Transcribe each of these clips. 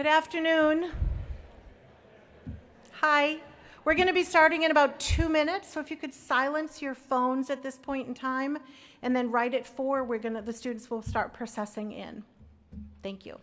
Good afternoon. Hi. We're going to be starting in about 2 minutes, so if you could silence your phones at this point in time, and then right at 4, the students will start processing in. Thank you.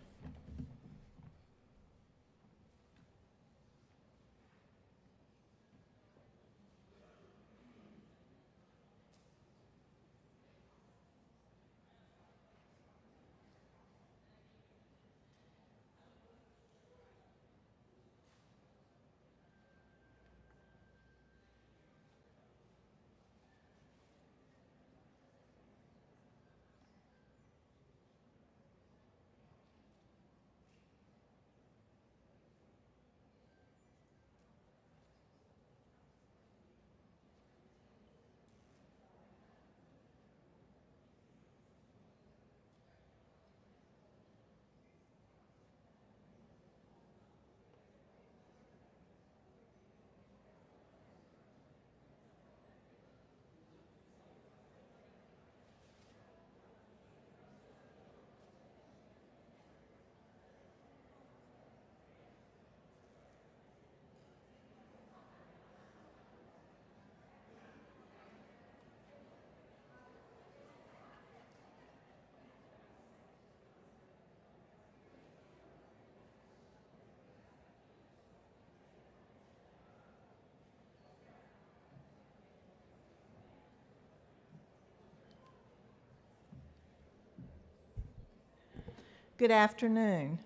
Good afternoon.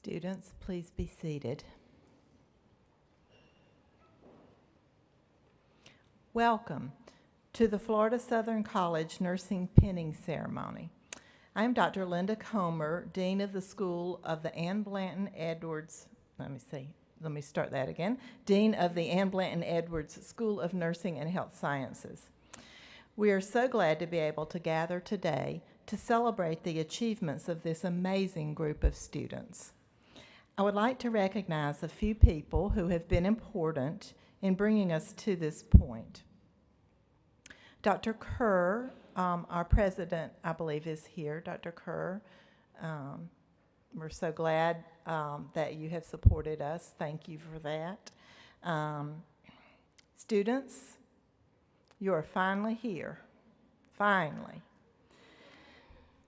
Students, please be seated. Welcome to the Florida Southern College Nursing Pinning Ceremony. I am Dr. Linda Comer, Dean of the School of the Ann Blanton Edwards, let me start that again. Dean of the Ann Blanton Edwards School of Nursing and Health Sciences. We are so glad to be able to gather today to celebrate the achievements of this amazing group of students. I would like to recognize a few people who have been important in bringing us to this point. Dr. Kerr, our president, I believe, is here. Dr. Kerr, we're so glad that you have supported us. Thank you for that. Students, you are finally here. Finally.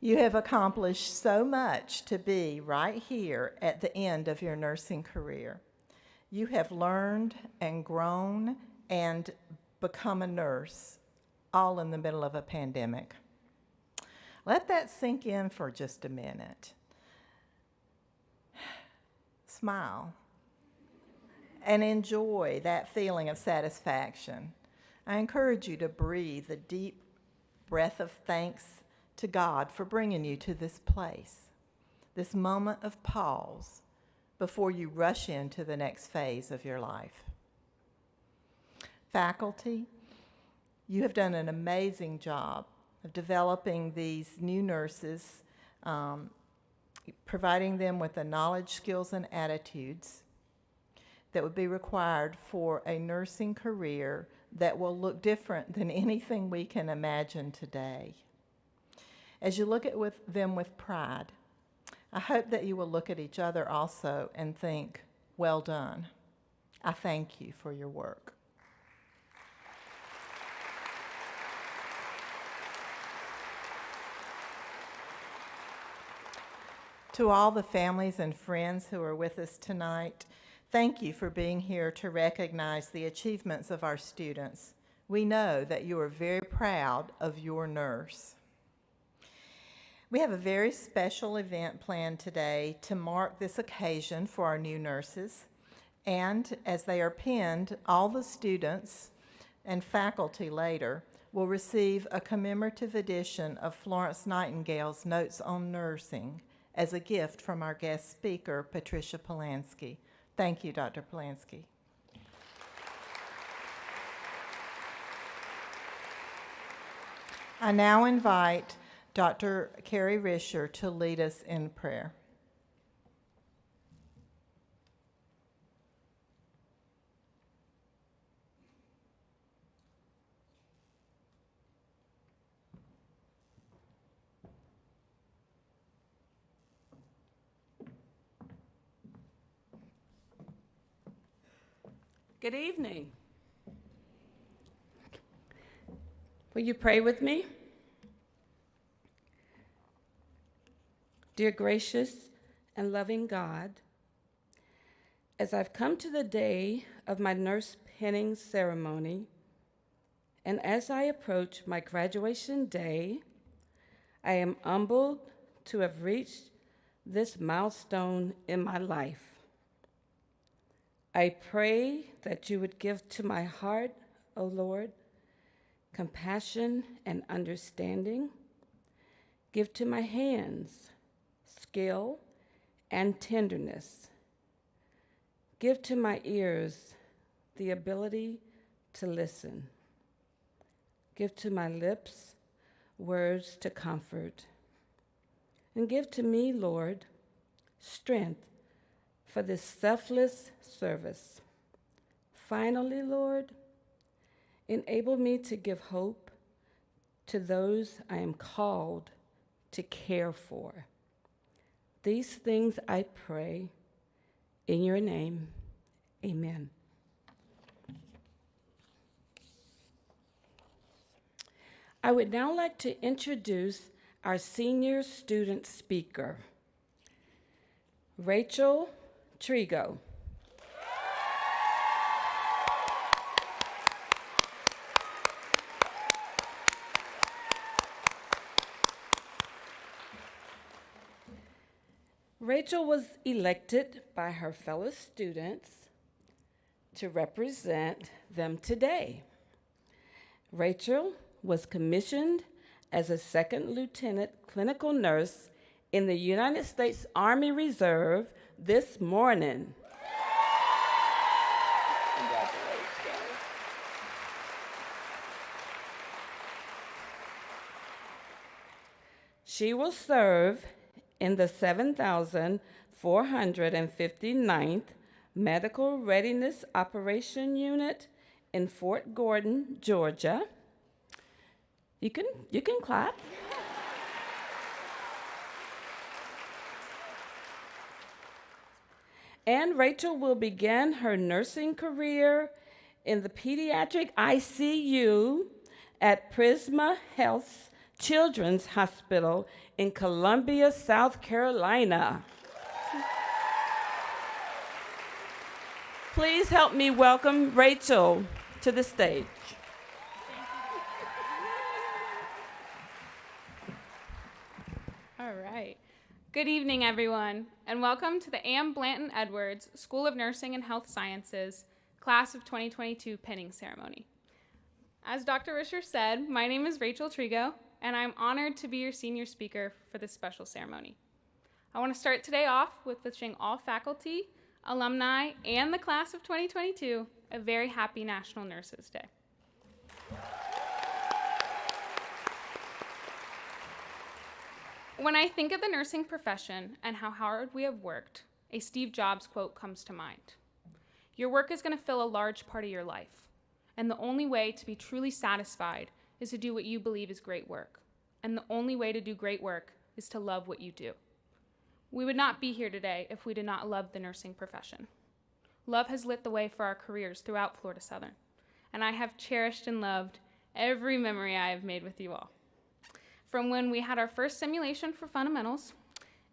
You have accomplished so much to be right here at the end of your nursing career. You have learned and grown and become a nurse, all in the middle of a pandemic. Let that sink in for just a minute. Smile and enjoy that feeling of satisfaction. I encourage you to breathe a deep breath of thanks to God for bringing you to this place, this moment of pause before you rush into the next phase of your life. Faculty, you have done an amazing job of developing these new nurses, providing them with the knowledge, skills, and attitudes that would be required for a nursing career that will look different than anything we can imagine today. As you look at them with pride, I hope that you will look at each other also and think, well done. I thank you for your work. To all the families and friends who are with us tonight, thank you for being here to recognize the achievements of our students. We know that you are very proud of your nurse. We have a very special event planned today to mark this occasion for our new nurses. And as they are pinned, all the students and faculty later will receive a commemorative edition of Florence Nightingale's Notes on Nursing as a gift from our guest speaker, Patricia Polanski. Thank you, Dr. Polanski. I now invite Dr. Carrie Risher to lead us in prayer. Good evening. Will you pray with me? Dear gracious and loving God, as I've come to the day of my nurse pinning ceremony, and as I approach my graduation day, I am humbled to have reached this milestone in my life. I pray that you would give to my heart, O Lord, compassion and understanding. Give to my hands skill and tenderness. Give to my ears the ability to listen. Give to my lips words to comfort. And give to me, Lord, strength for this selfless service. Finally, Lord, enable me to give hope to those I am called to care for. These things I pray in your name. Amen. I would now like to introduce our senior student speaker, Rachel Trigo. Rachel was elected by her fellow students to represent them today. Rachel was commissioned as a second lieutenant clinical nurse in the United States Army Reserve this morning. Congratulations. She will serve in the 7,459th Medical Readiness Operation Unit in Fort Gordon, Georgia. You can clap. And Rachel will begin her nursing career in the pediatric ICU at Prisma Health Children's Hospital in Columbia, South Carolina. Please help me welcome Rachel to the stage. All right. Good evening, everyone, and welcome to the Anne Blanton Edwards School of Nursing and Health Sciences Class of 2022 pinning ceremony. As Dr. Risher said, my name is Rachel Trigo, and I'm honored to be your senior speaker for this special ceremony. I want to start today off with wishing all faculty, alumni, and the class of 2022 a very happy National Nurses Day. When I think of the nursing profession and how hard we have worked, a Steve Jobs quote comes to mind. Your work is going to fill a large part of your life, and the only way to be truly satisfied is to do what you believe is great work. And the only way to do great work is to love what you do. We would not be here today if we did not love the nursing profession. Love has lit the way for our careers throughout Florida Southern, and I have cherished and loved every memory I have made with you all. From when we had our first simulation for fundamentals,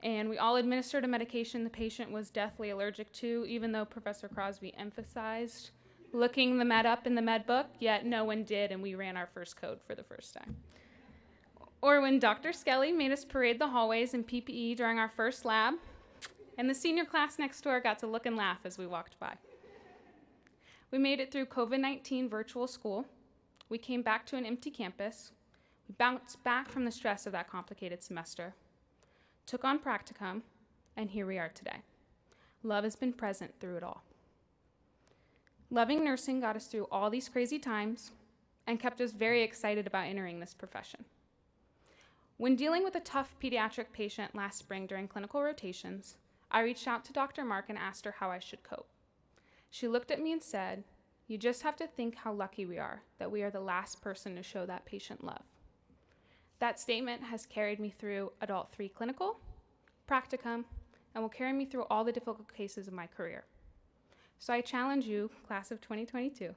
and we all administered a medication the patient was deathly allergic to, even though Professor Crosby emphasized looking the med up in the med book, yet no one did, and we ran our first code for the first time. Or when Dr. Skelly made us parade the hallways in PPE during our first lab, and the senior class next door got to look and laugh as we walked by. We made it through COVID-19 virtual school. We came back to an empty campus. We bounced back from the stress of that complicated semester, took on practicum, and here we are today. Love has been present through it all. Loving nursing got us through all these crazy times and kept us very excited about entering this profession. When dealing with a tough pediatric patient last spring during clinical rotations, I reached out to Dr. Mark and asked her how I should cope. She looked at me and said, "You just have to think how lucky we are that we are the last person to show that patient love." That statement has carried me through Adult 3 clinical, practicum, and will carry me through all the difficult cases of my career. So I challenge you, class of 2022,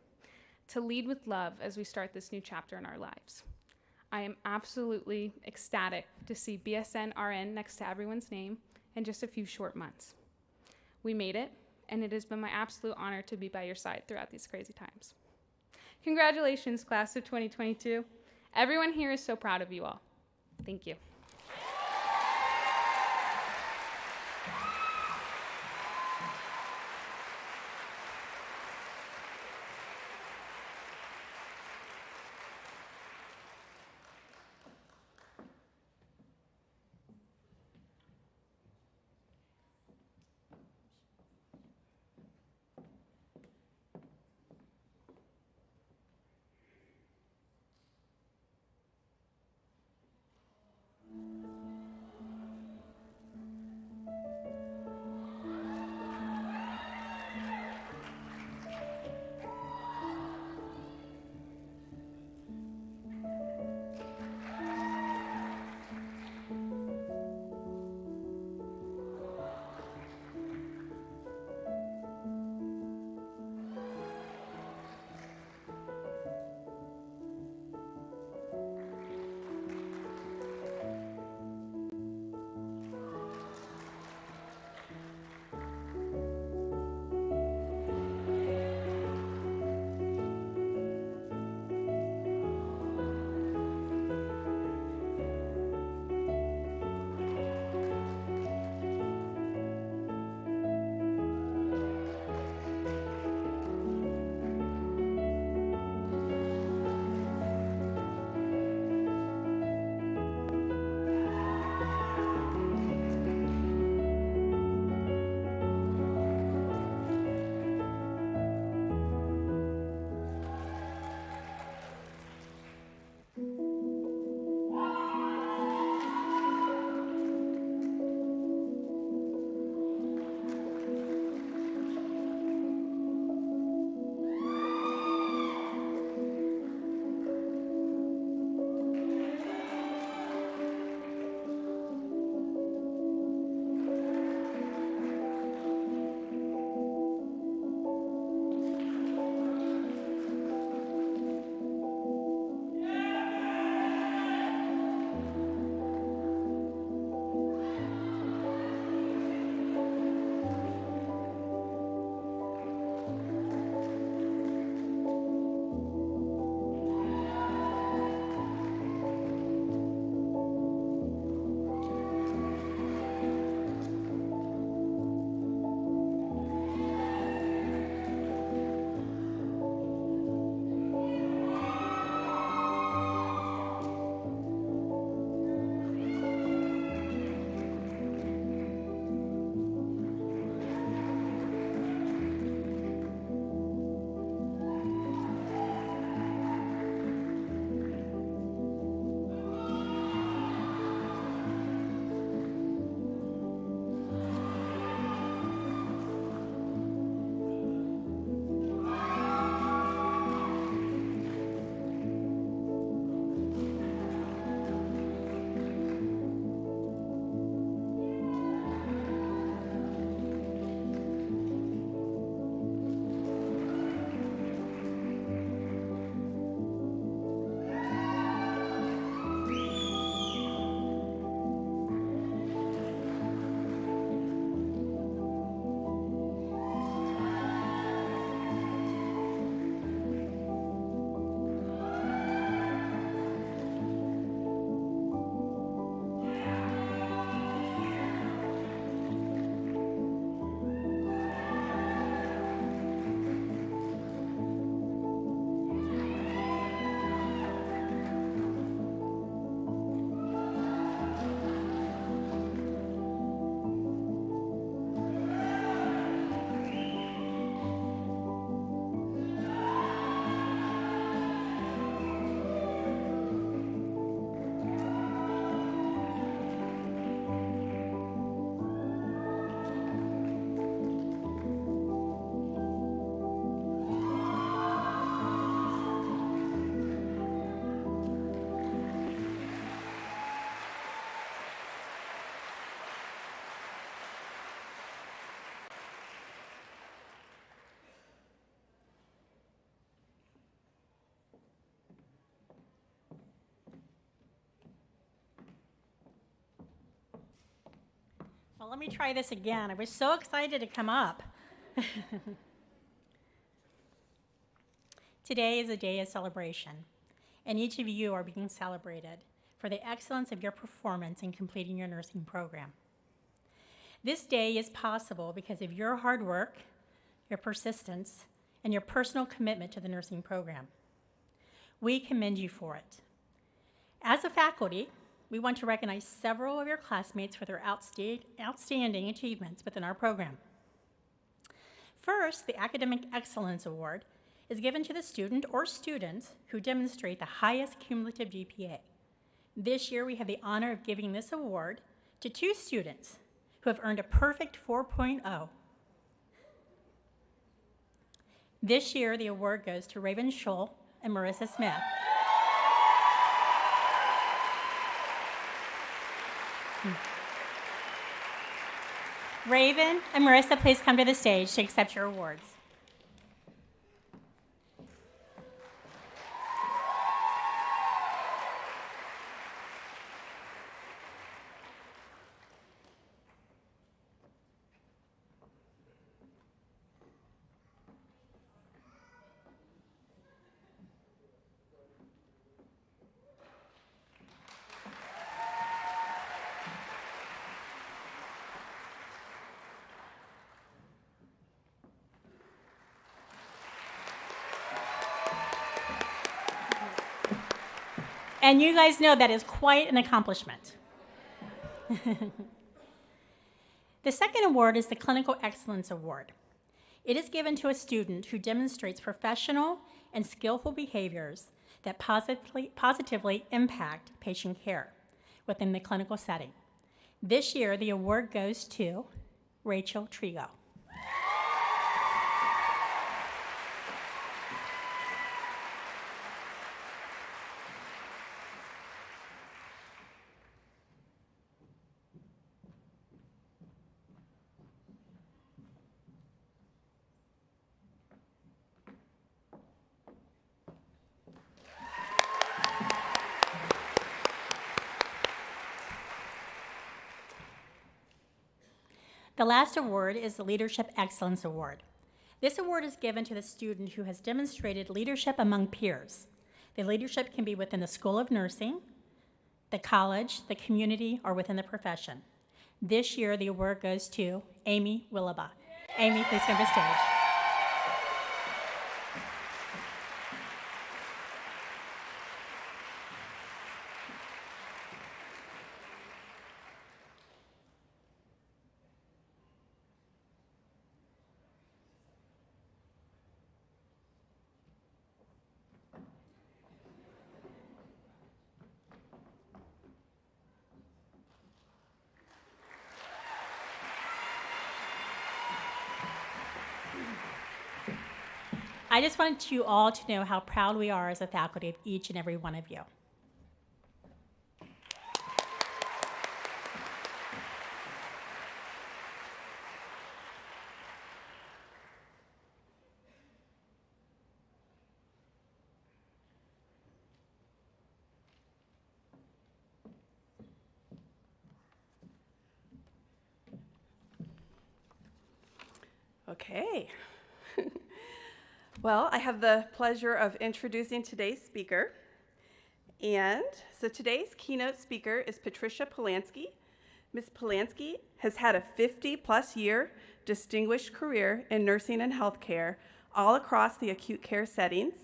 to lead with love as we start this new chapter in our lives. I am absolutely ecstatic to see BSN RN next to everyone's name in just a few short months. We made it, and it has been my absolute honor to be by your side throughout these crazy times. Congratulations, class of 2022. Everyone here is so proud of you all. Thank you. Well, let me try this again. I was so excited to come up. Today is a day of celebration, and each of you are being celebrated for the excellence of your performance in completing your nursing program. This day is possible because of your hard work, your persistence, and your personal commitment to the nursing program. We commend you for it. As a faculty, we want to recognize several of your classmates for their outstanding achievements within our program. First, the Academic Excellence Award is given to the student or students who demonstrate the highest cumulative GPA. This year, we have the honor of giving this award to 2 students who have earned a perfect 4.0. This year, the award goes to Raven Scholl and Marissa Smith. Raven and Marissa, please come to the stage to accept your awards. And you guys know that is quite an accomplishment. The second award is the Clinical Excellence Award. It is given to a student who demonstrates professional and skillful behaviors that positively impact patient care within the clinical setting. This year, the award goes to Rachel Trigo. The last award is the Leadership Excellence Award. This award is given to the student who has demonstrated leadership among peers. The leadership can be within the School of Nursing, the college, the community, or within the profession. This year, the award goes to Amy Willaba. Amy, please come to the stage. I just wanted you all to know how proud we are as a faculty of each and every one of you. Okay. Well, I have the pleasure of introducing today's speaker. And so today's keynote speaker is Patricia Polanski. Ms. Polanski has had a 50-plus year distinguished career in nursing and healthcare all across the acute care settings.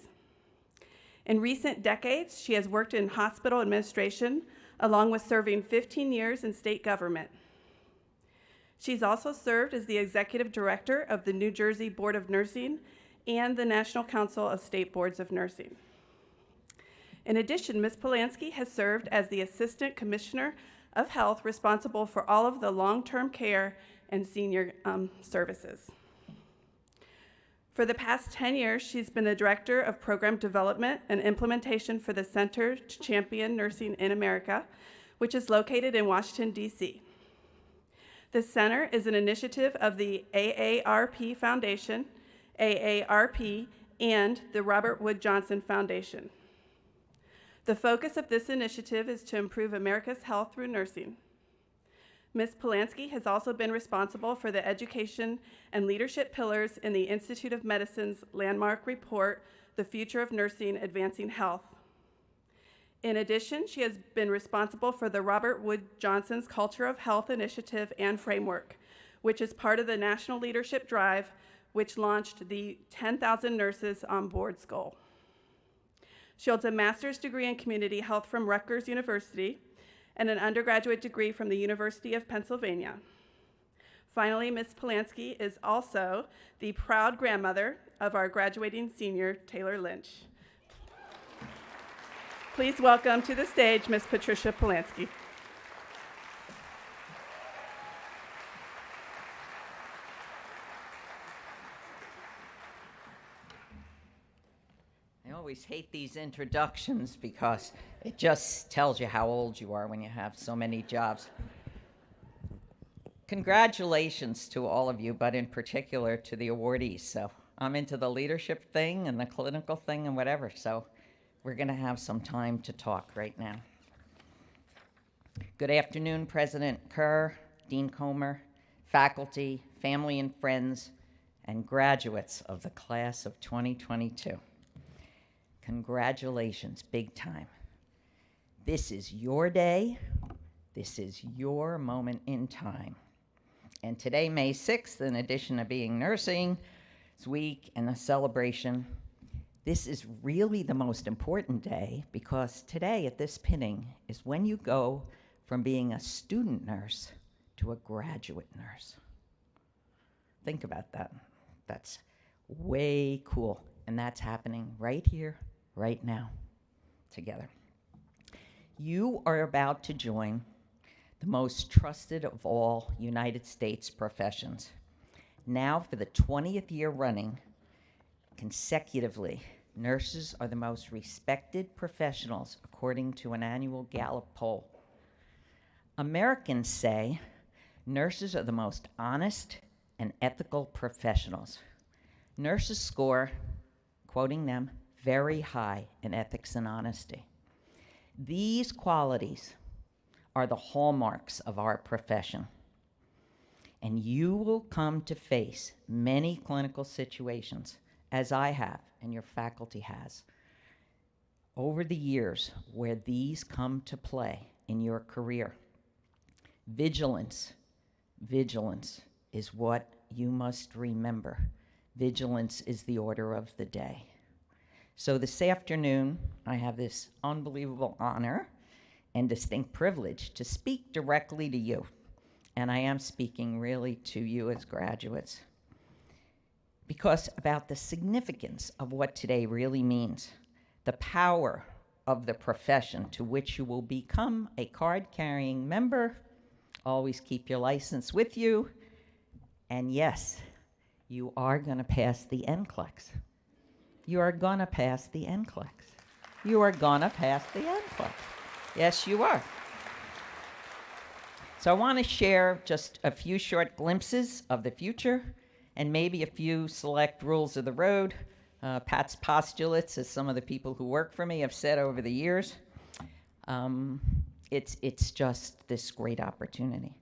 In recent decades, she has worked in hospital administration along with serving 15 years in state government. She's also served as the executive director of the New Jersey Board of Nursing and the National Council of State Boards of Nursing. In addition, Ms. Polanski has served as the Assistant Commissioner of Health responsible for all of the long-term care and senior services. For the past 10 years, she's been the Director of Program Development and Implementation for the Center to Champion Nursing in America, which is located in Washington, D.C. The center is an initiative of the AARP Foundation, AARP, and the Robert Wood Johnson Foundation. The focus of this initiative is to improve America's health through nursing. Ms. Polanski has also been responsible for the education and leadership pillars in the Institute of Medicine's landmark report, The Future of Nursing, Advancing Health. In addition, she has been responsible for the Robert Wood Johnson's Culture of Health Initiative and Framework, which is part of the National Leadership Drive, which launched the 10,000 Nurses on Board's goal. She holds a master's degree in community health from Rutgers University and an undergraduate degree from the University of Pennsylvania. Finally, Ms. Polanski is also the proud grandmother of our graduating senior, Taylor Lynch. Please welcome to the stage Ms. Patricia Polanski. I always hate these introductions because it just tells you how old you are when you have so many jobs. Congratulations to all of you, but in particular to the awardees. So I'm into the leadership thing and the clinical thing and whatever, so we're going to have some time to talk right now. Good afternoon, President Kerr, Dean Comer, faculty, family and friends, and graduates of the class of 2022. Congratulations, big time. This is your day. This is your moment in time. And today, May 6th, in addition to being Nursing Week and a celebration, this is really the most important day because today at this pinning is when you go from being a student nurse to a graduate nurse. Think about that. That's way cool. And that's happening right here, right now, together. You are about to join the most trusted of all United States professions. Now, for the 20th year running, consecutively, nurses are the most respected professionals according to an annual Gallup poll. Americans say nurses are the most honest and ethical professionals. Nurses score, quoting them, very high in ethics and honesty. These qualities are the hallmarks of our profession. And you will come to face many clinical situations, as I have and your faculty has, over the years where these come to play in your career. Vigilance is what you must remember. Vigilance is the order of the day. So this afternoon, I have this unbelievable honor and distinct privilege to speak directly to you. And I am speaking really to you as graduates. Because about the significance of what today really means, the power of the profession to which you will become a card-carrying member. Always keep your license with you. And yes, you are going to pass the NCLEX. You are going to pass the NCLEX. You are going to pass the NCLEX. Yes, you are. So I want to share just a few short glimpses of the future and maybe a few select rules of the road, Pat's postulates, as some of the people who work for me have said over the years. It's just this great opportunity.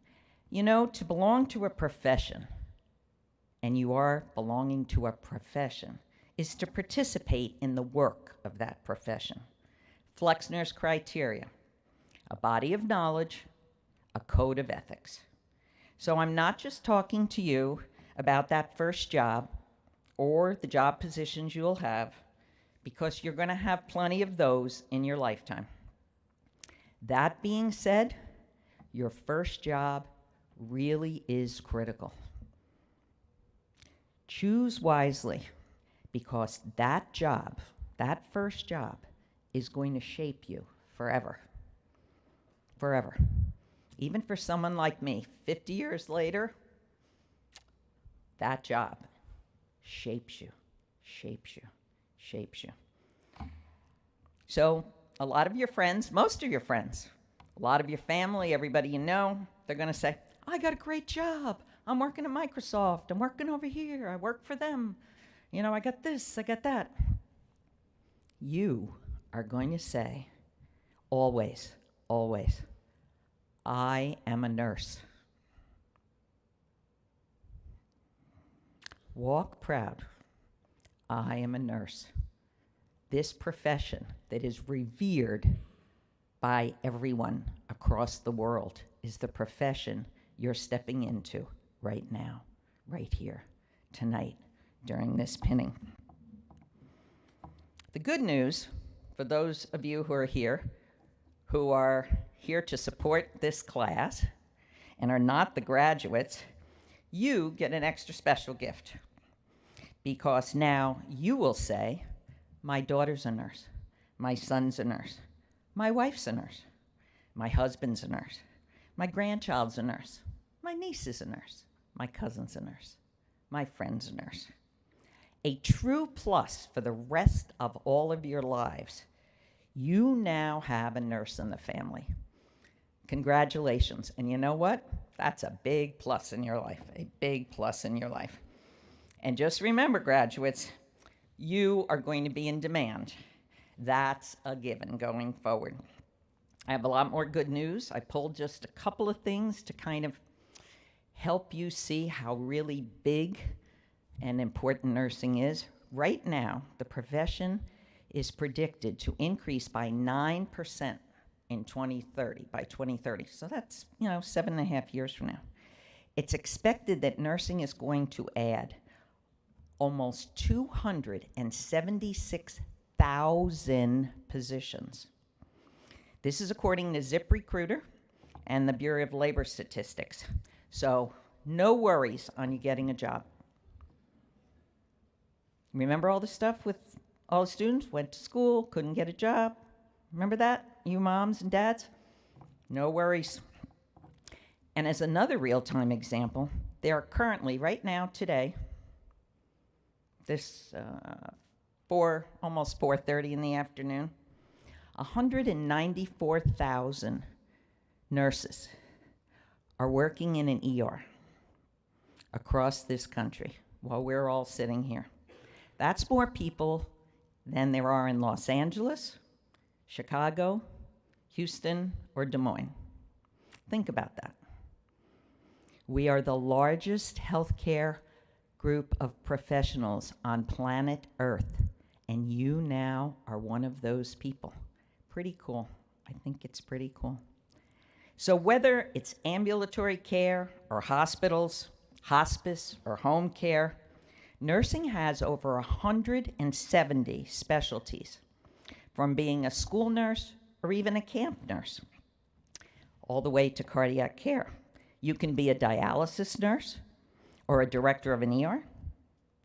You know, to belong to a profession, and you are belonging to a profession, is to participate in the work of that profession. Flexner's criteria: a body of knowledge, a code of ethics. So I'm not just talking to you about that first job or the job positions you'll have, because you're going to have plenty of those in your lifetime. That being said, your first job really is critical. Choose wisely, because that job, that first job, is going to shape you forever. Forever. Even for someone like me, 50 years later, that job shapes you, shapes you, shapes you. So a lot of your friends, most of your friends, a lot of your family, everybody you know, they're going to say, I got a great job. I'm working at Microsoft. I'm working over here. I work for them. You know, I got this, I got that. You are going to say, always, always, I am a nurse. Walk proud. I am a nurse. This profession that is revered by everyone across the world is the profession you're stepping into right now, right here, tonight, during this pinning. The good news for those of you who are here to support this class and are not the graduates, you get an extra special gift, because now you will say, my daughter's a nurse, my son's a nurse, my wife's a nurse, my husband's a nurse, my grandchild's a nurse, my niece is a nurse, my cousin's a nurse, my friend's a nurse. A true plus for the rest of all of your lives. You now have a nurse in the family. Congratulations. And you know what? That's a big plus in your life, a big plus in your life. And just remember, graduates, you are going to be in demand. That's a given going forward. I have a lot more good news. I pulled just a couple of things to kind of help you see how really big and important nursing is. Right now, the profession is predicted to increase by 9% in 2030, by 2030. So that's, 7.5 years from now. It's expected that nursing is going to add almost 276,000 positions. This is according to ZipRecruiter and the Bureau of Labor Statistics. So no worries on you getting a job. Remember all the stuff with all the students went to school, couldn't get a job? Remember that, you moms and dads? No worries. And as another real-time example, there are currently, right now, today, almost 4:30 in the afternoon, 194,000 nurses are working in an ER across this country while we're all sitting here. That's more people than there are in Los Angeles, Chicago, Houston, or Des Moines. Think about that. We are the largest healthcare group of professionals on planet Earth, and you now are one of those people. Pretty cool. I think it's pretty cool. So whether it's ambulatory care or hospitals, hospice or home care, nursing has over 170 specialties, from being a school nurse or even a camp nurse, all the way to cardiac care. You can be a dialysis nurse or a director of an ER.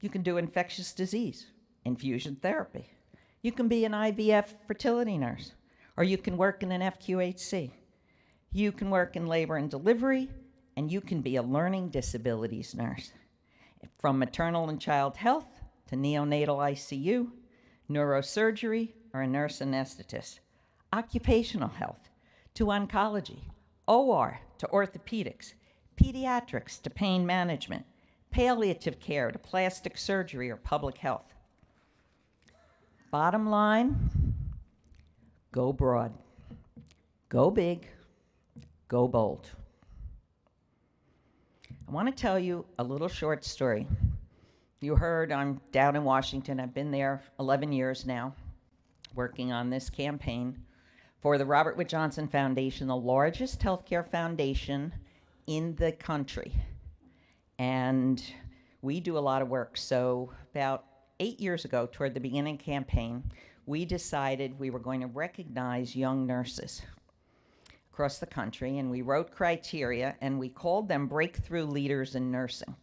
You can do infectious disease, infusion therapy. You can be an IVF fertility nurse, or you can work in an FQHC. You can work in labor and delivery, and you can be a learning disabilities nurse. From maternal and child health to neonatal ICU, neurosurgery, or a nurse anesthetist, occupational health to oncology, OR to orthopedics, pediatrics to pain management, palliative care to plastic surgery or public health. Bottom line, go broad, go big, go bold. I want to tell you a little short story. You heard I'm down in Washington. I've been there 11 years now, working on this campaign for the Robert Wood Johnson Foundation, the largest healthcare foundation in the country. And we do a lot of work. So about 8 years ago, toward the beginning campaign, we decided we were going to recognize young nurses across the country, and we wrote criteria, and we called them breakthrough leaders in nursing.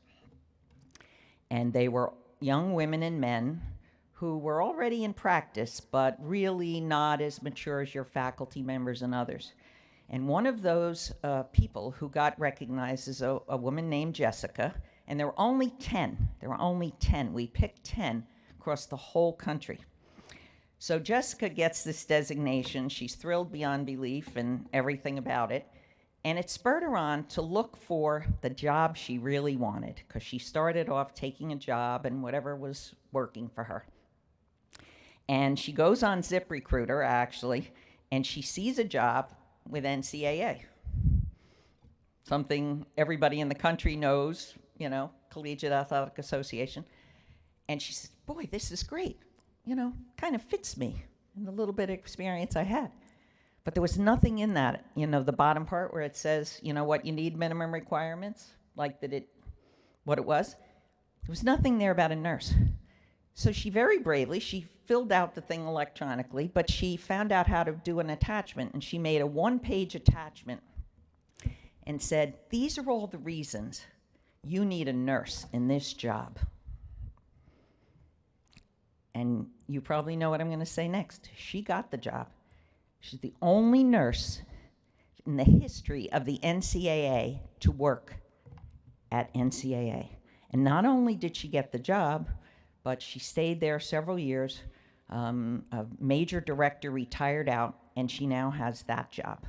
And they were young women and men who were already in practice, but really not as mature as your faculty members and others. And one of those people who got recognized is a woman named Jessica, and there were only 10. There were only 10. We picked 10 across the whole country. So Jessica gets this designation. She's thrilled beyond belief and everything about it. And it spurred her on to look for the job she really wanted, because she started off taking a job and whatever was working for her. And she goes on ZipRecruiter, actually, and she sees a job with NCAA. Something everybody in the country knows, Collegiate Athletic Association. And she says, boy, this is great. You know, kind of fits me and the little bit of experience I had. But there was nothing in that, you know, the bottom part where it says, you know, what you need, minimum requirements, like what it was. There was nothing there about a nurse. So she very bravely, she filled out the thing electronically, but she found out how to do an attachment, and she made a one-page attachment and said, these are all the reasons you need a nurse in this job. And you probably know what I'm going to say next. She got the job. She's the only nurse in the history of the NCAA to work at NCAA. And not only did she get the job, but she stayed there several years. A major director retired out, and she now has that job.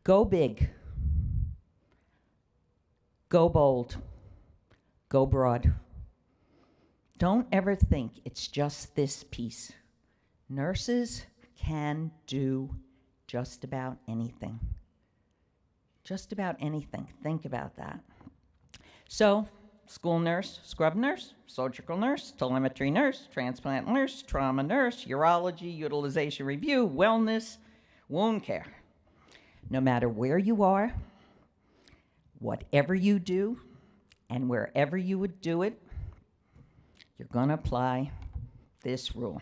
Go big. Go bold. Go broad. Don't ever think it's just this piece. Nurses can do just about anything. Just about anything. Think about that. So, school nurse, scrub nurse, surgical nurse, telemetry nurse, transplant nurse, trauma nurse, urology, utilization review, wellness, wound care. No matter where you are, whatever you do, and wherever you would do it, you're going to apply this rule.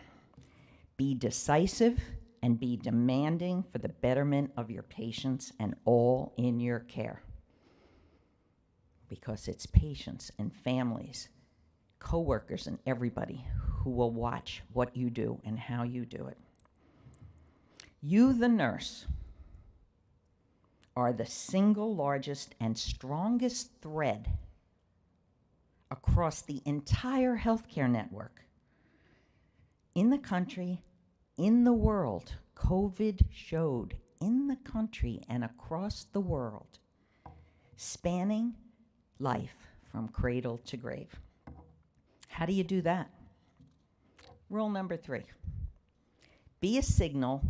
Be decisive and be demanding for the betterment of your patients and all in your care. Because it's patients and families, coworkers, and everybody who will watch what you do and how you do it. You, the nurse, are the single largest and strongest thread across the entire healthcare network. In the country, in the world, COVID showed in the country and across the world, spanning life from cradle to grave. How do you do that? Rule number 3. Be a signal,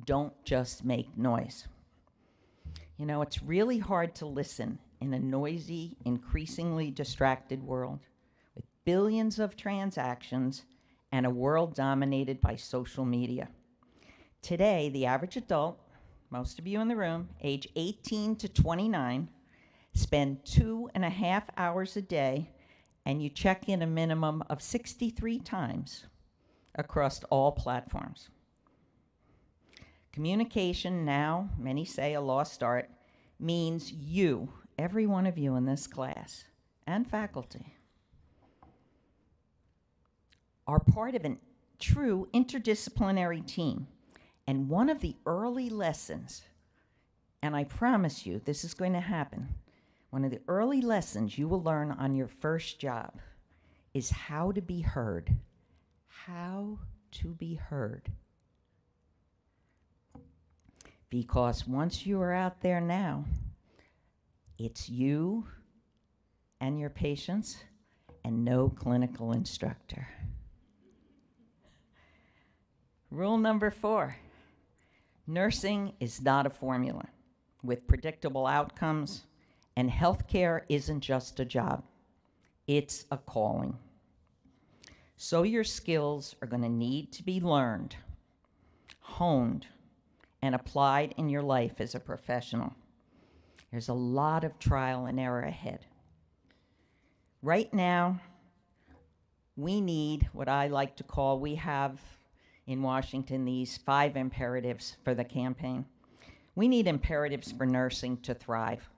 don't just make noise. You know, it's really hard to listen in a noisy, increasingly distracted world with billions of transactions and a world dominated by social media. Today, the average adult, most of you in the room, age 18 to 29, spend 2.5 hours a day, and you check in a minimum of 63 times across all platforms. Communication now, many say a lost art, means you, every one of you in this class, and faculty, are part of a true interdisciplinary team. And one of the early lessons, and I promise you this is going to happen, one of the early lessons you will learn on your first job is how to be heard. How to be heard. Because once you are out there now, it's you and your patients and no clinical instructor. Rule number 4, nursing is not a formula with predictable outcomes, and healthcare isn't just a job, it's a calling. So your skills are going to need to be learned, honed, and applied in your life as a professional. There's a lot of trial and error ahead. Right now, we need what I like to call, we have in Washington these 5 imperatives for the campaign. We need imperatives for nursing to thrive.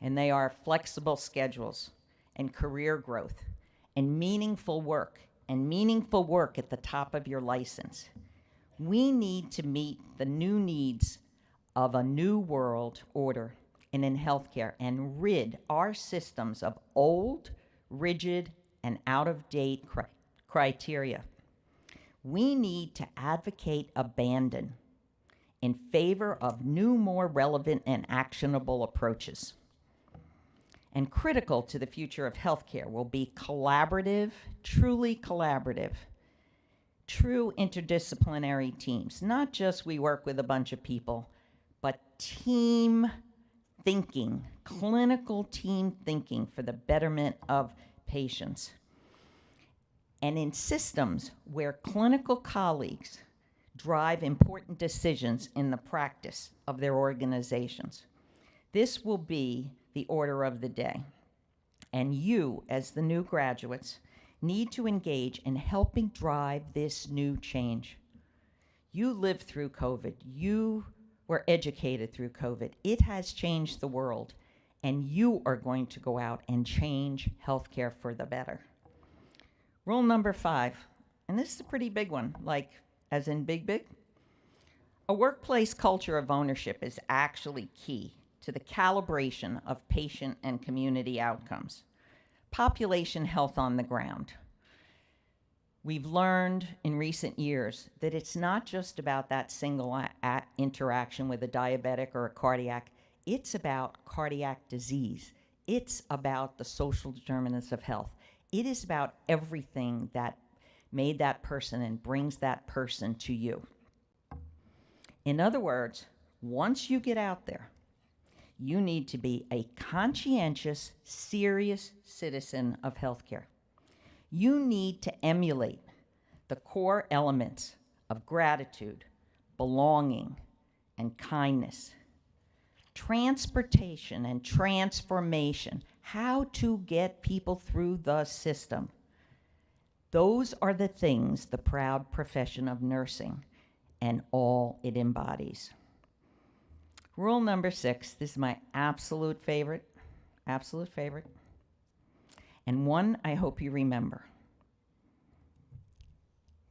And they are flexible schedules and career growth and meaningful work at the top of your license. We need to meet the new needs of a new world order and in healthcare and rid our systems of old, rigid, and out-of-date criteria. We need to advocate abandon in favor of new, more relevant and actionable approaches. And critical to the future of healthcare will be collaborative, truly collaborative, true interdisciplinary teams. Not just we work with a bunch of people, but team thinking, clinical team thinking for the betterment of patients. And in systems where clinical colleagues drive important decisions in the practice of their organizations. This will be the order of the day. And you, as the new graduates, need to engage in helping drive this new change. You lived through COVID. You were educated through COVID. It has changed the world, and you are going to go out and change healthcare for the better. Rule number 5, and this is a pretty big one, like as in big. A workplace culture of ownership is actually key to the calibration of patient and community outcomes. Population health on the ground. We've learned in recent years that it's not just about that single interaction with a diabetic or a cardiac. It's about cardiac disease. It's about the social determinants of health. It is about everything that made that person and brings that person to you. In other words, once you get out there, you need to be a conscientious, serious citizen of healthcare. You need to emulate the core elements of gratitude, belonging, and kindness. Transportation and transformation, how to get people through the system. Those are the things the proud profession of nursing and all it embodies. Rule number 6, this is my absolute favorite, and one I hope you remember.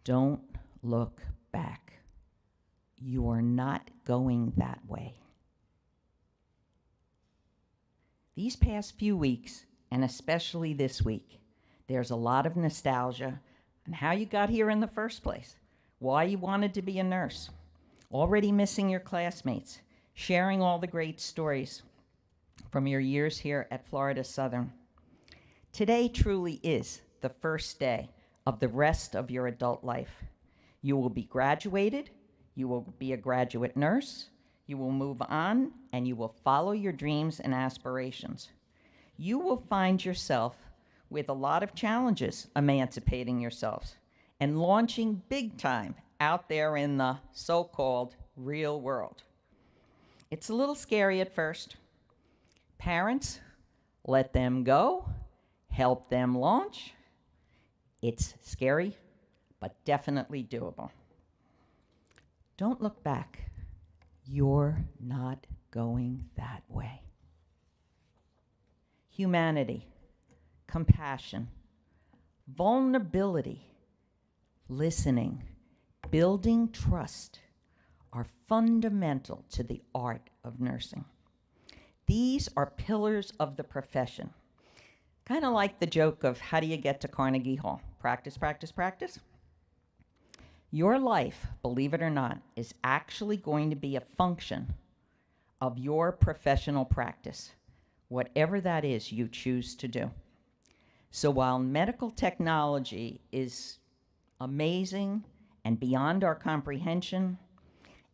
Don't look back. You are not going that way. These past few weeks, and especially this week, there's a lot of nostalgia on how you got here in the first place, why you wanted to be a nurse, already missing your classmates, sharing all the great stories from your years here at Florida Southern. Today truly is the first day of the rest of your adult life. You will be graduated, you will be a graduate nurse, you will move on, and you will follow your dreams and aspirations. You will find yourself with a lot of challenges emancipating yourselves and launching big time out there in the so-called real world. It's a little scary at first. Parents, let them go, help them launch. It's scary, but definitely doable. Don't look back. You're not going that way. Humanity, compassion, vulnerability, listening, building trust are fundamental to the art of nursing. These are pillars of the profession. Kind of like the joke of how do you get to Carnegie Hall? Practice, practice, practice. Your life, believe it or not, is actually going to be a function of your professional practice, whatever that is you choose to do. So while medical technology is amazing and beyond our comprehension,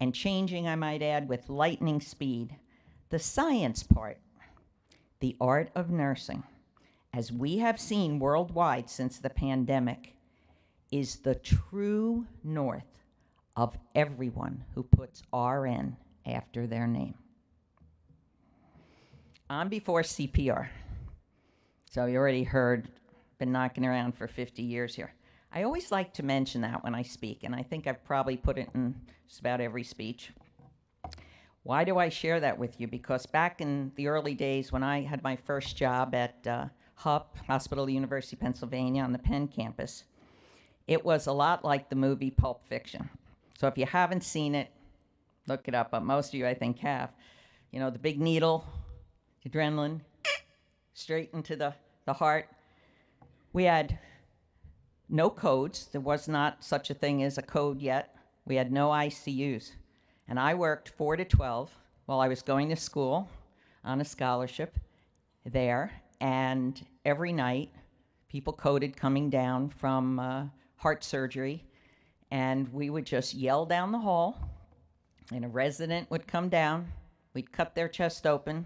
and changing, I might add, with lightning speed, the science part, the art of nursing, as we have seen worldwide since the pandemic, is the true north of everyone who puts RN after their name. I'm before CPR. So you already heard, been knocking around for 50 years here. I always like to mention that when I speak, and I think I've probably put it in just about every speech. Why do I share that with you? Because back in the early days when I had my first job at HUP, Hospital University of Pennsylvania on the Penn campus, it was a lot like the movie Pulp Fiction. So if you haven't seen it, look it up, but most of you I think have. You know, the big needle, adrenaline, straight into the heart. We had no codes. There was not such a thing as a code yet. We had no ICUs. And I worked 4 to 12 while I was going to school on a scholarship there. And every night, people coded coming down from heart surgery. And we would just yell down the hall, and a resident would come down. We'd cut their chest open,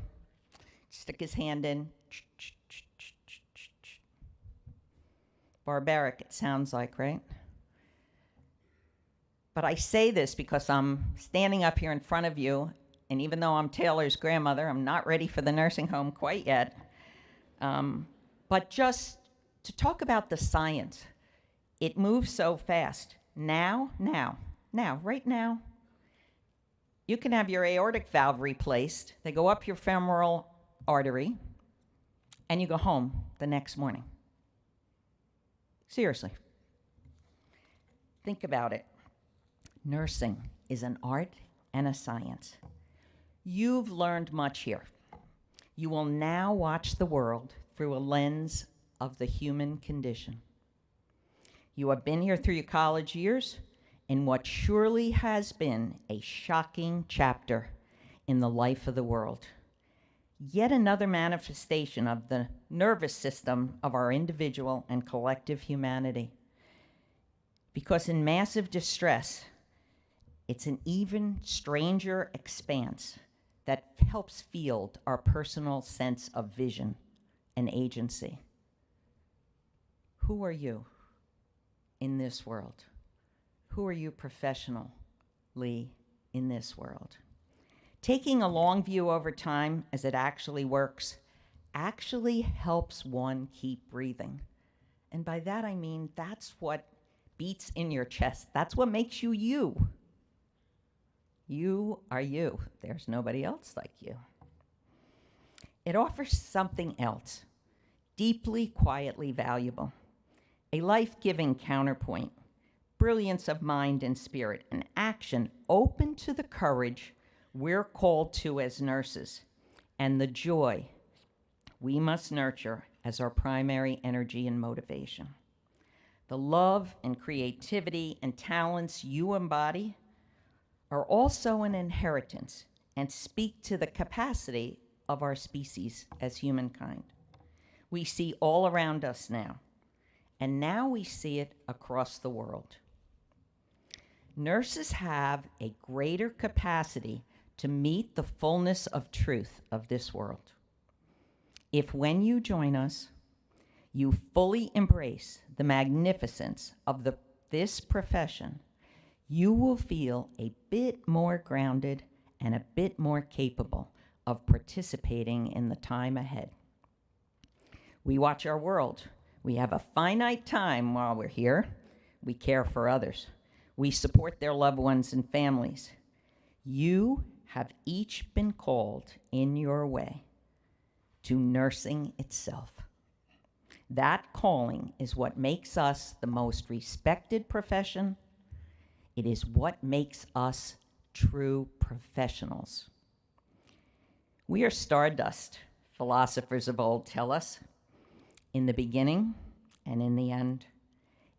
stick his hand in. Barbaric, it sounds like, right? But I say this because I'm standing up here in front of you, and even though I'm Taylor's grandmother, I'm not ready for the nursing home quite yet. But just to talk about the science, it moves so fast. Now, right now, you can have your aortic valve replaced. They go up your femoral artery, and you go home the next morning. Seriously. Think about it. Nursing is an art and a science. You've learned much here. You will now watch the world through a lens of the human condition. You have been here through your college years in what surely has been a shocking chapter in the life of the world. Yet another manifestation of the nervous system of our individual and collective humanity. Because in massive distress, it's an even stranger expanse that helps field our personal sense of vision and agency. Who are you in this world? Who are you professionally in this world? Taking a long view over time as it actually works actually helps one keep breathing. And by that I mean that's what beats in your chest. That's what makes you you. You are you. There's nobody else like you. It offers something else, deeply, quietly valuable, a life-giving counterpoint, brilliance of mind and spirit, an action open to the courage we're called to as nurses, and the joy we must nurture as our primary energy and motivation. The love and creativity and talents you embody are also an inheritance and speak to the capacity of our species as humankind. We see all around us now, and now we see it across the world. Nurses have a greater capacity to meet the fullness of truth of this world. If when you join us, you fully embrace the magnificence of this profession, you will feel a bit more grounded and a bit more capable of participating in the time ahead. We watch our world. We have a finite time while we're here. We care for others. We support their loved ones and families. You have each been called in your way to nursing itself. That calling is what makes us the most respected profession. It is what makes us true professionals. We are stardust, philosophers of old tell us. In the beginning and in the end,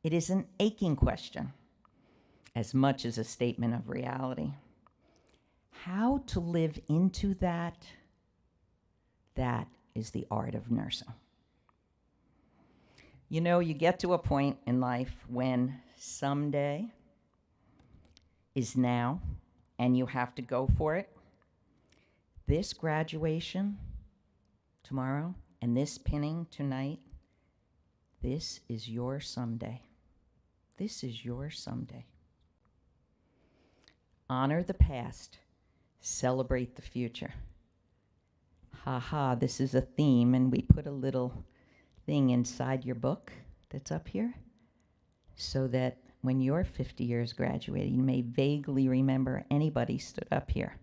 it is an aching question as much as a statement of reality. How to live into that is the art of nursing. You know, you get to a point in life when someday is now, and you have to go for it. This graduation tomorrow and this pinning tonight, this is your someday. This is your someday. Honor the past, celebrate the future. This is a theme, and we put a little thing inside your book that's up here so that when you're 50 years graduated, you may vaguely remember anybody stood up here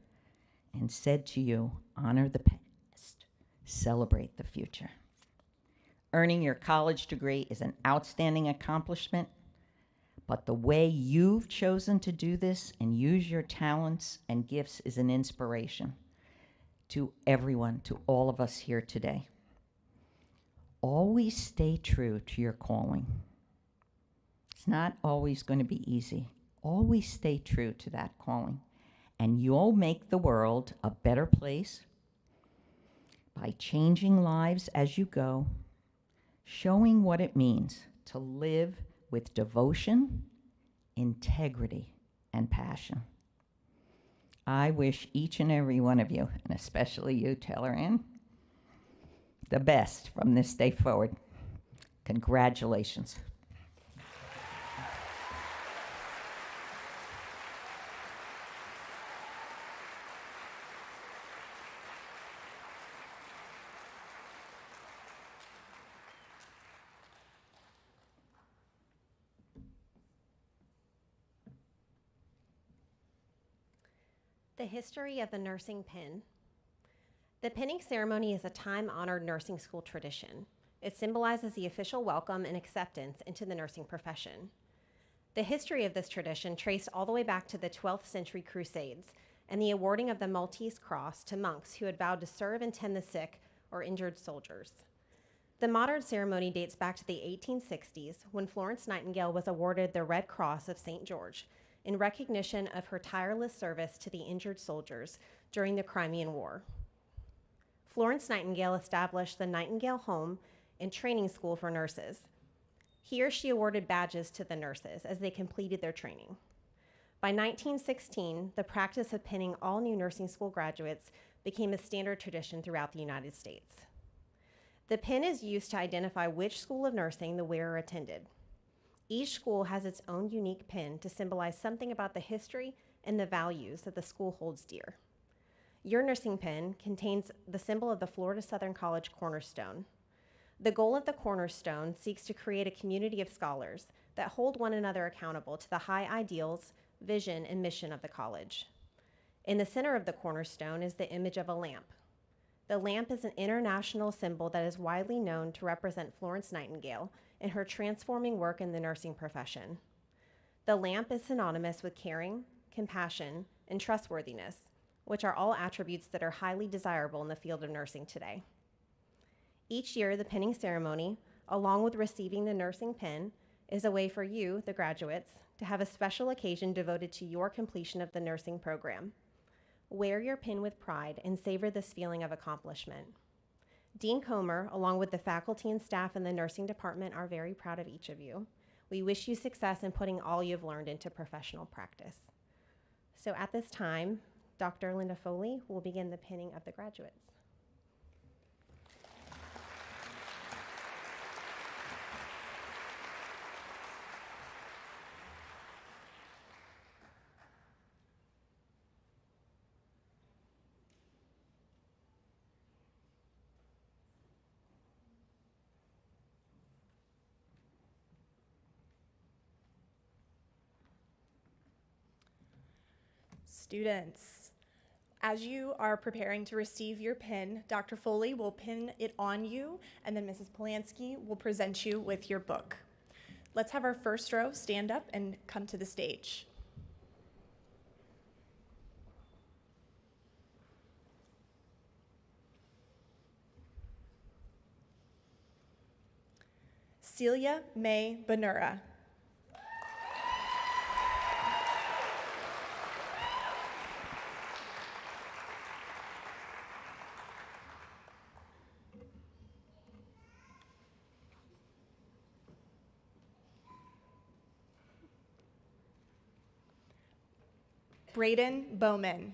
and said to you, honor the past, celebrate the future. Earning your college degree is an outstanding accomplishment, but the way you've chosen to do this and use your talents and gifts is an inspiration to everyone, to all of us here today. Always stay true to your calling. It's not always going to be easy. Always stay true to that calling, and you'll make the world a better place by changing lives as you go, showing what it means to live with devotion, integrity, and passion. I wish each and every one of you, and especially you, Taylor Ann, the best from this day forward. Congratulations. The history of the nursing pin. The pinning ceremony is a time-honored nursing school tradition. It symbolizes the official welcome and acceptance into the nursing profession. The history of this tradition traced all the way back to the 12th century Crusades and the awarding of the Maltese Cross to monks who had vowed to serve and tend the sick or injured soldiers. The modern ceremony dates back to the 1860s when Florence Nightingale was awarded the Red Cross of St. George in recognition of her tireless service to the injured soldiers during the Crimean War. Florence Nightingale established the Nightingale Home and Training School for Nurses. Here she awarded badges to the nurses as they completed their training. By 1916, the practice of pinning all new nursing school graduates became a standard tradition throughout the United States. The pin is used to identify which school of nursing the wearer attended. Each school has its own unique pin to symbolize something about the history and the values that the school holds dear. Your nursing pin contains the symbol of the Florida Southern College cornerstone. The goal of the cornerstone seeks to create a community of scholars that hold one another accountable to the high ideals, vision, and mission of the college. In the center of the cornerstone is the image of a lamp. The lamp is an international symbol that is widely known to represent Florence Nightingale in her transforming work in the nursing profession. The lamp is synonymous with caring, compassion, and trustworthiness, which are all attributes that are highly desirable in the field of nursing today. Each year, the pinning ceremony, along with receiving the nursing pin, is a way for you, the graduates, to have a special occasion devoted to your completion of the nursing program. Wear your pin with pride and savor this feeling of accomplishment. Dean Comer, along with the faculty and staff in the nursing department, are very proud of each of you. We wish you success in putting all you've learned into professional practice. So at this time, Dr. Linda Foley will begin the pinning of the graduates. Students, as you are preparing to receive your pin, Dr. Foley will pin it on you, and then Mrs. Polanski will present you with your book. Let's have our first row stand up and come to the stage. Celia May Benura. Braden Bowman.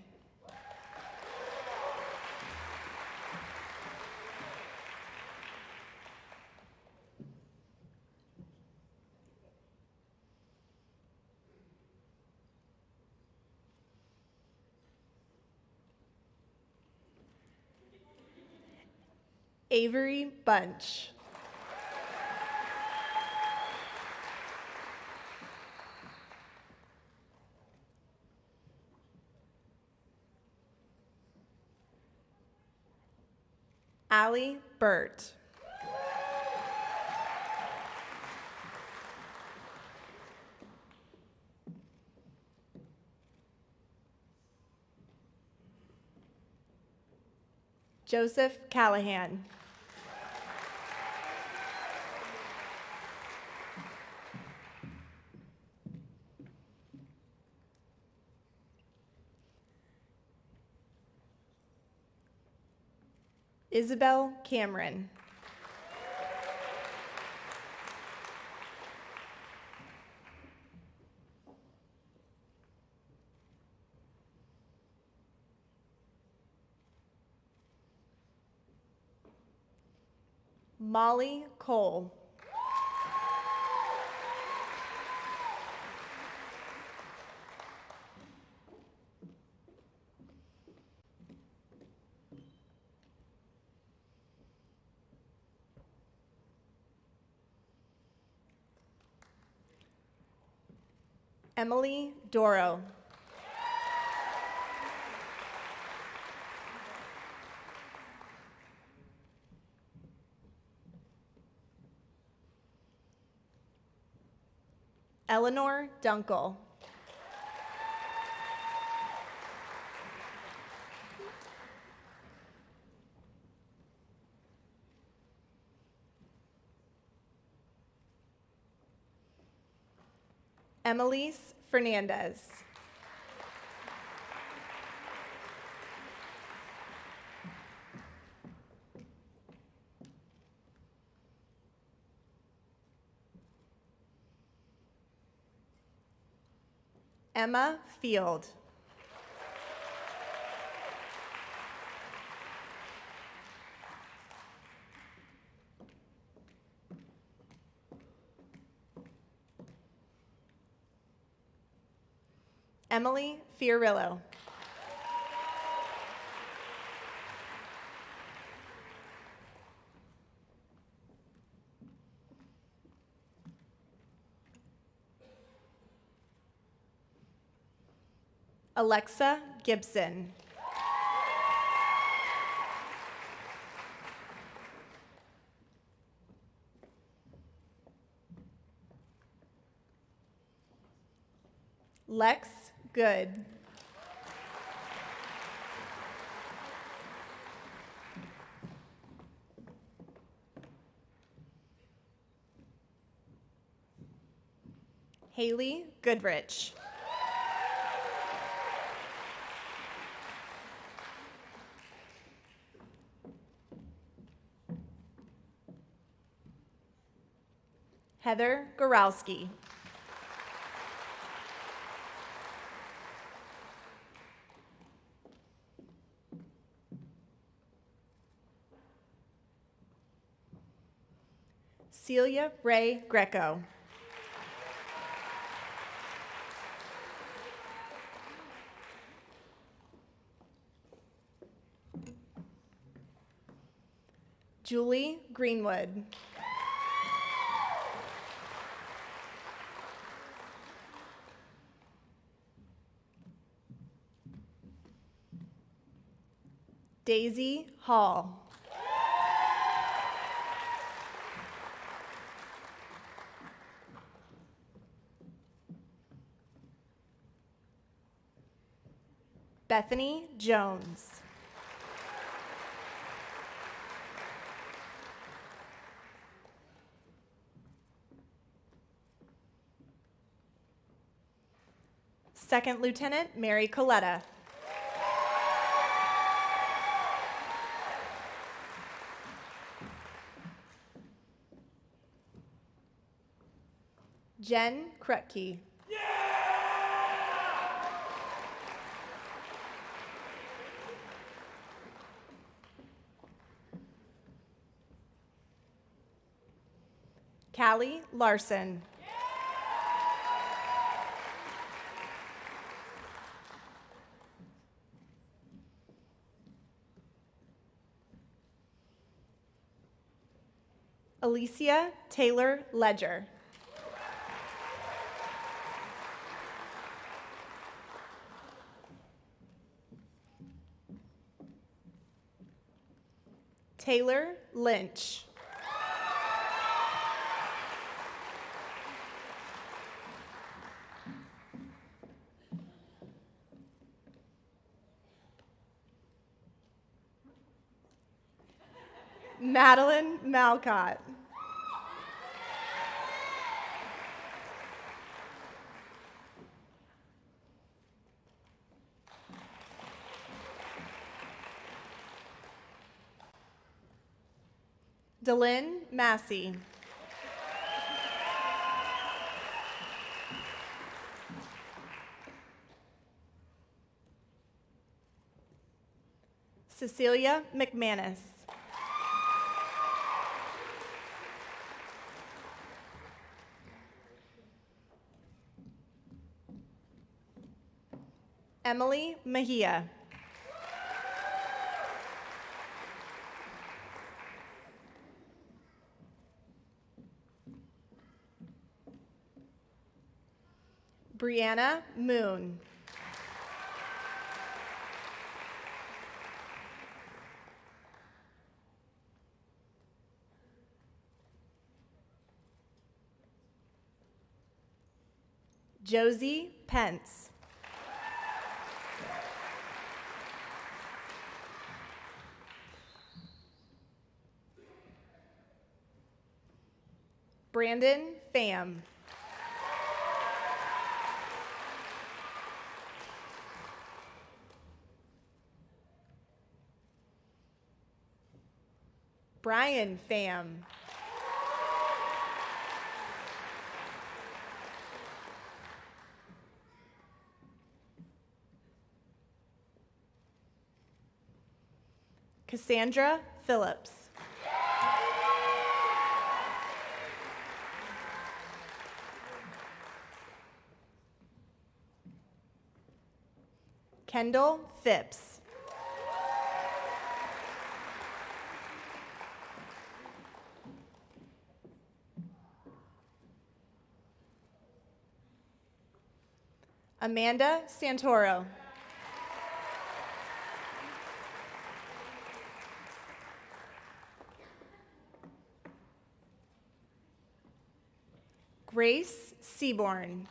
Avery Bunch. Allie Burt. Joseph Callahan. Isabel Cameron. Molly Cole. Emily Doro. Eleanor Dunkel. Emelise Fernandez. Emma Field. Emily Fiorillo. Alexa Gibson. Lex Good. Haley Goodrich. Heather Gorowski. Celia Ray Greco. Julie Greenwood. Daisy Hall. Bethany Jones. Second Lieutenant Mary Coletta. Jen Krutke. Callie Larson. Alicia Taylor Ledger. Taylor Lynch. Madeline Malcott. Delynn Massey. Cecilia McManus. Emily Mejia. Brianna Moon. Josie Pence. Brandon Pham. Brian Pham. Cassandra Phillips. Kendall Phipps. Amanda Santoro. Grace Seaborn.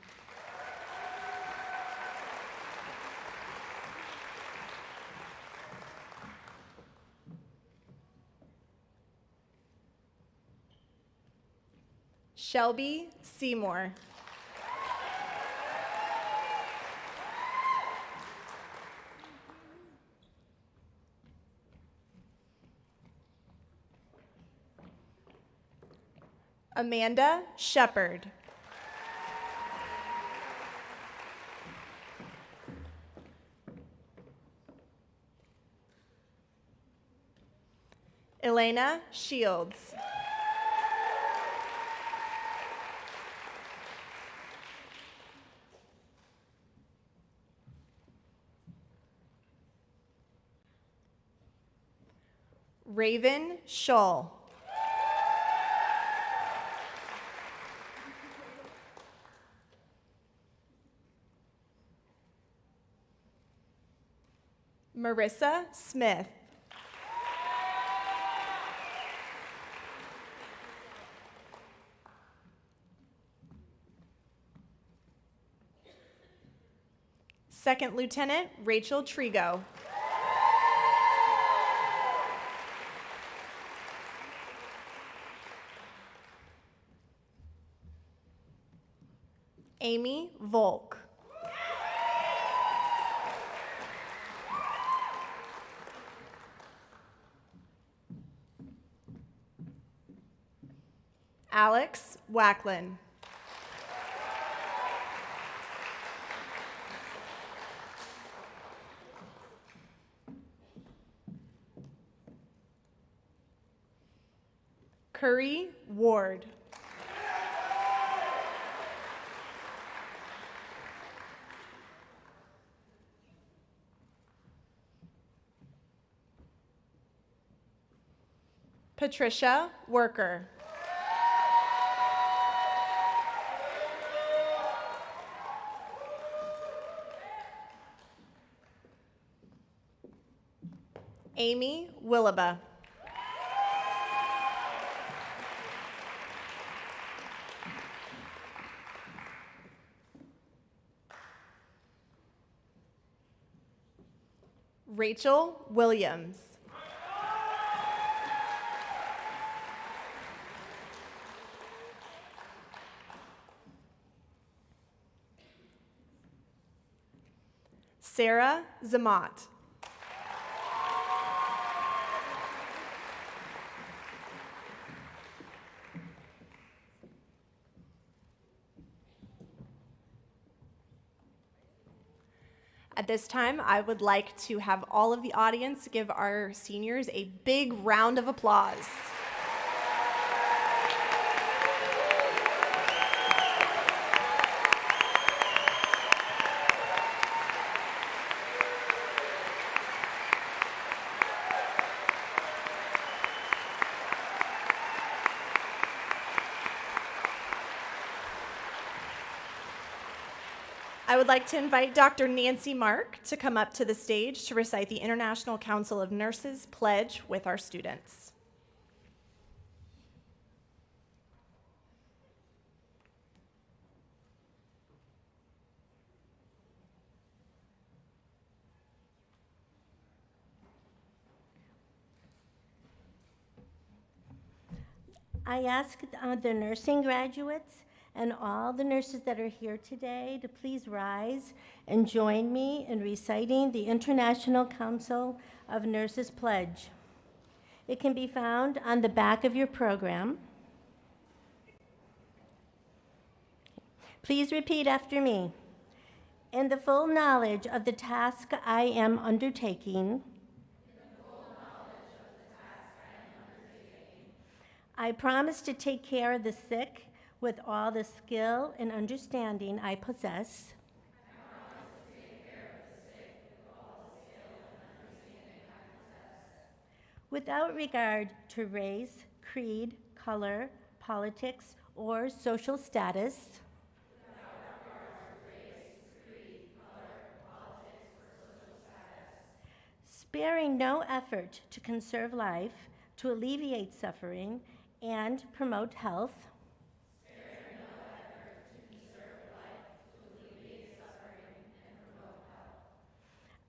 Shelby Seymour. Amanda Shepard. Elena Shields. Raven Shull. Marissa Smith. Second Lieutenant Rachel Trigo. Amy Volk. Alex Wacklin. Curry Ward. Patricia Worker. Amy Willaba. Rachel Williams. Sarah Zamat. At this time, I would like to have all of the audience give our seniors a big round of applause. I would like to invite Dr. Nancy Mark to come up to the stage to recite the International Council of Nurses Pledge with our students. I ask the nursing graduates and all the nurses that are here today to please rise and join me in reciting the International Council of Nurses Pledge. It can be found on the back of your program. Please repeat after me. In the full knowledge of the task I am undertaking, I promise to take care of the sick with all the skill and understanding I possess. Without regard to race, creed, color, politics, or social status. Sparing no effort to conserve life, to alleviate suffering, and promote health.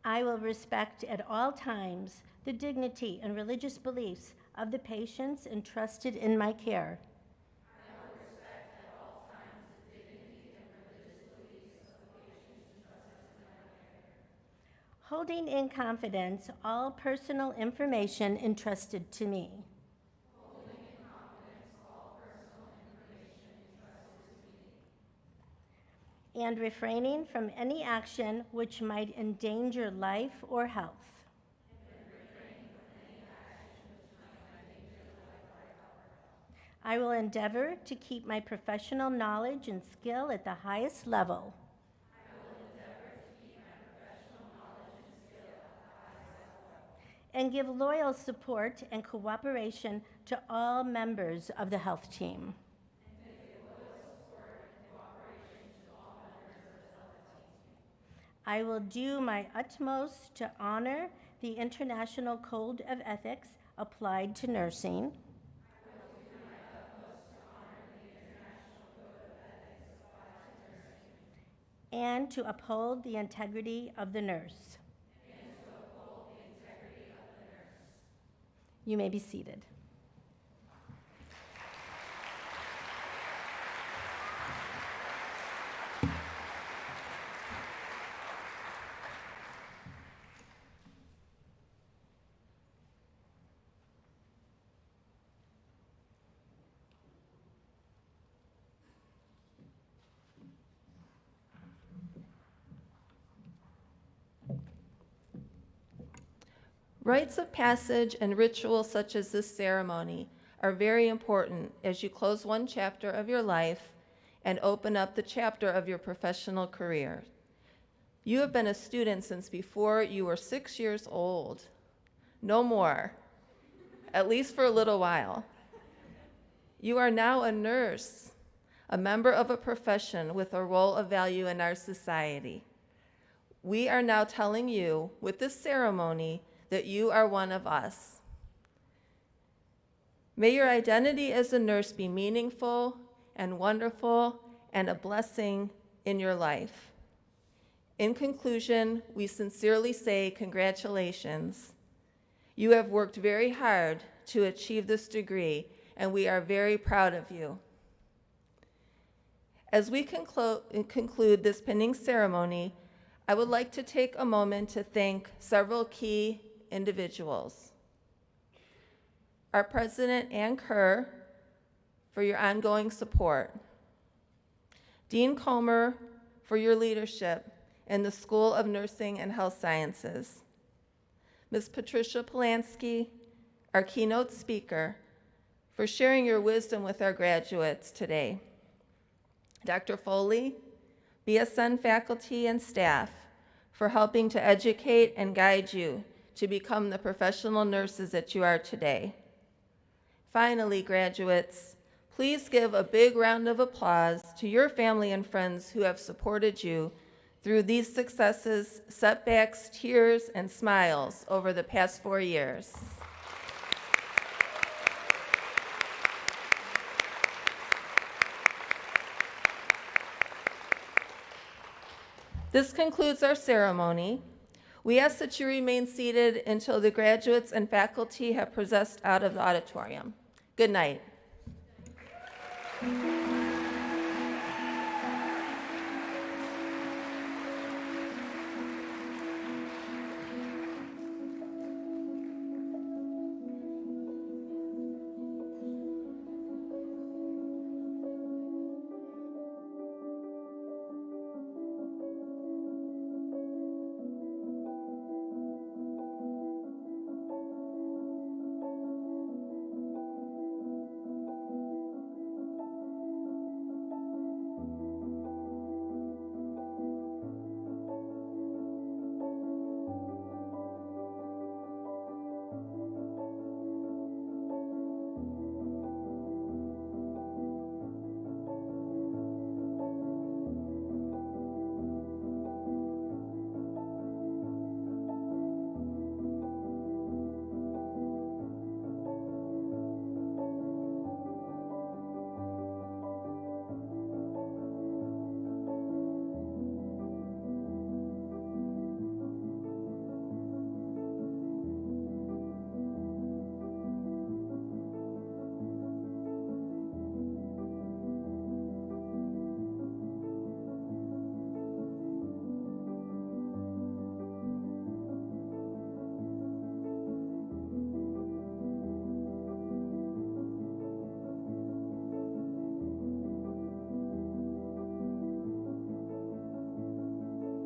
I will respect at all times the dignity and religious beliefs of the patients entrusted in my care. Holding in confidence all personal information entrusted to me. And refraining from any action which might endanger life or health. I will endeavor to keep my professional knowledge and skill at the highest level. And give loyal support and cooperation to all members of the health team. I will do my utmost to honor the International Code of Ethics applied to nursing. And to uphold the integrity of the nurse. You may be seated. Rites of passage and rituals such as this ceremony are very important as you close one chapter of your life and open up the chapter of your professional career. You have been a student since before you were 6 years old. No more, at least for a little while. You are now a nurse, a member of a profession with a role of value in our society. We are now telling you with this ceremony that you are one of us. May your identity as a nurse be meaningful and wonderful and a blessing in your life. In conclusion, we sincerely say congratulations. You have worked very hard to achieve this degree, and we are very proud of you. As we conclude this pinning ceremony, I would like to take a moment to thank several key individuals. Our President, Ann Kerr, for your ongoing support. Dean Comer, for your leadership in the School of Nursing and Health Sciences. Ms. Patricia Polansky, our keynote speaker, for sharing your wisdom with our graduates today. Dr. Foley, BSN faculty and staff, for helping to educate and guide you to become the professional nurses that you are today. Finally, graduates, please give a big round of applause to your family and friends who have supported you through these successes, setbacks, tears, and smiles over the past 4 years. This concludes our ceremony. We ask that you remain seated until the graduates and faculty have processed out of the auditorium. Good night.